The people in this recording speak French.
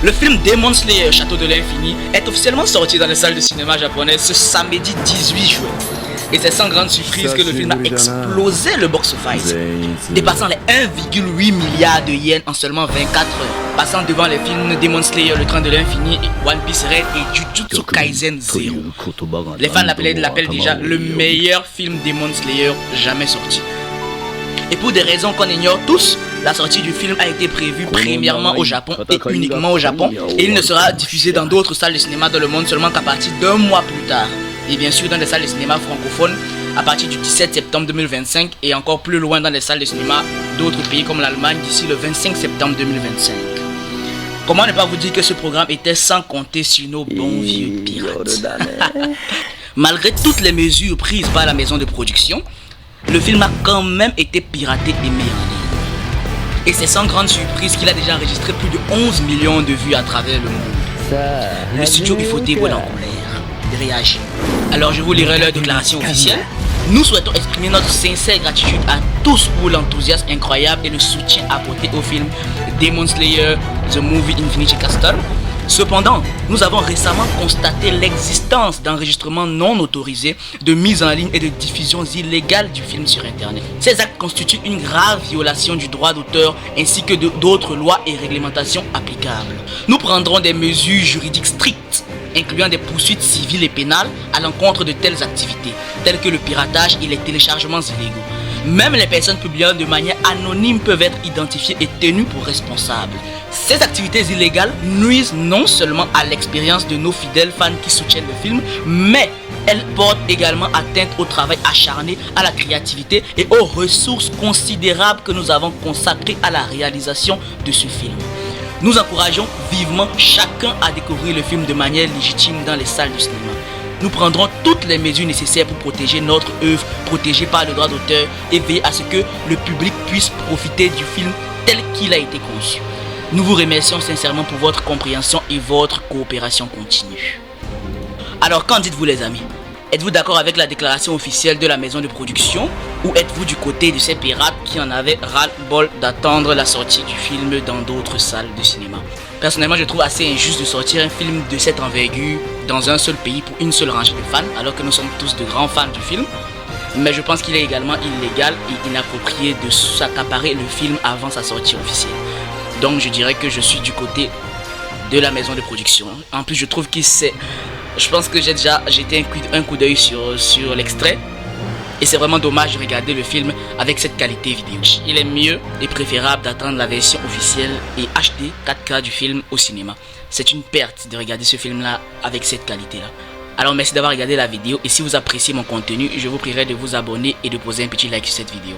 Le film Demon Slayer Château de l'Infini est officiellement sorti dans les salles de cinéma japonaises ce samedi 18 juin. Et c'est sans grande surprise que le film a explosé le box-office, dépassant les 1,8 milliard de yens en seulement 24 heures, passant devant les films Demon Slayer, Le Train de l'Infini, One Piece Red et Jujutsu Kaisen 0. Les fans l'appellent déjà le meilleur film Demon Slayer jamais sorti. Et pour des raisons qu'on ignore tous, la sortie du film a été prévue premièrement au Japon et uniquement au Japon, et il ne sera diffusé dans d'autres salles de cinéma dans le monde seulement qu'à partir d'un mois plus tard. Et bien sûr dans les salles de cinéma francophones à partir du 17 septembre 2025 et encore plus loin dans les salles de cinéma d'autres pays comme l'Allemagne d'ici le 25 septembre 2025. Comment ne pas vous dire que ce programme était sans compter sur nos bons vieux pirates. Malgré toutes les mesures prises par la maison de production, le film a quand même été piraté et mis en ligne. Et c'est sans grande surprise qu'il a déjà enregistré plus de 11 millions de vues à travers le monde. Le studio Ufotable est en colère de réagir. Alors je vous lirai leur déclaration officielle. Nous souhaitons exprimer notre sincère gratitude à tous pour l'enthousiasme incroyable et le soutien apporté au film Demon Slayer The Movie Infinity Castle. Cependant, nous avons récemment constaté l'existence d'enregistrements non autorisés, de mise en ligne et de diffusion illégale du film sur internet. Ces actes constituent une grave violation du droit d'auteur ainsi que d'autres lois et réglementations applicables. Nous prendrons des mesures juridiques strictes, incluant des poursuites civiles et pénales à l'encontre de telles activités, telles que le piratage et les téléchargements illégaux. Même les personnes publiant de manière anonyme peuvent être identifiées et tenues pour responsables. Ces activités illégales nuisent non seulement à l'expérience de nos fidèles fans qui soutiennent le film, mais elles portent également atteinte au travail acharné, à la créativité et aux ressources considérables que nous avons consacrées à la réalisation de ce film. Nous encourageons vivement chacun à découvrir le film de manière légitime dans les salles du cinéma. Nous prendrons toutes les mesures nécessaires pour protéger notre œuvre, protégée par le droit d'auteur, et veiller à ce que le public puisse profiter du film tel qu'il a été conçu. Nous vous remercions sincèrement pour votre compréhension et votre coopération continue. Alors qu'en dites-vous les amis? Êtes-vous d'accord avec la déclaration officielle de la maison de production ou êtes-vous du côté de ces pirates qui en avaient ras-le-bol d'attendre la sortie du film dans d'autres salles de cinéma? Personnellement, je trouve assez injuste de sortir un film de cette envergure dans un seul pays pour une seule rangée de fans, alors que nous sommes tous de grands fans du film. Mais je pense qu'il est également illégal et inapproprié de s'accaparer le film avant sa sortie officielle. Donc je dirais que je suis du côté de la maison de production. En plus, je trouve que c'est... Je pense que j'ai déjà jeté un coup d'œil sur l'extrait. Et c'est vraiment dommage de regarder le film avec cette qualité vidéo. Il est mieux et préférable d'attendre la version officielle et HD 4K du film au cinéma. C'est une perte de regarder ce film-là avec cette qualité-là. Alors merci d'avoir regardé la vidéo et si vous appréciez mon contenu, je vous prierai de vous abonner et de poser un petit like sur cette vidéo.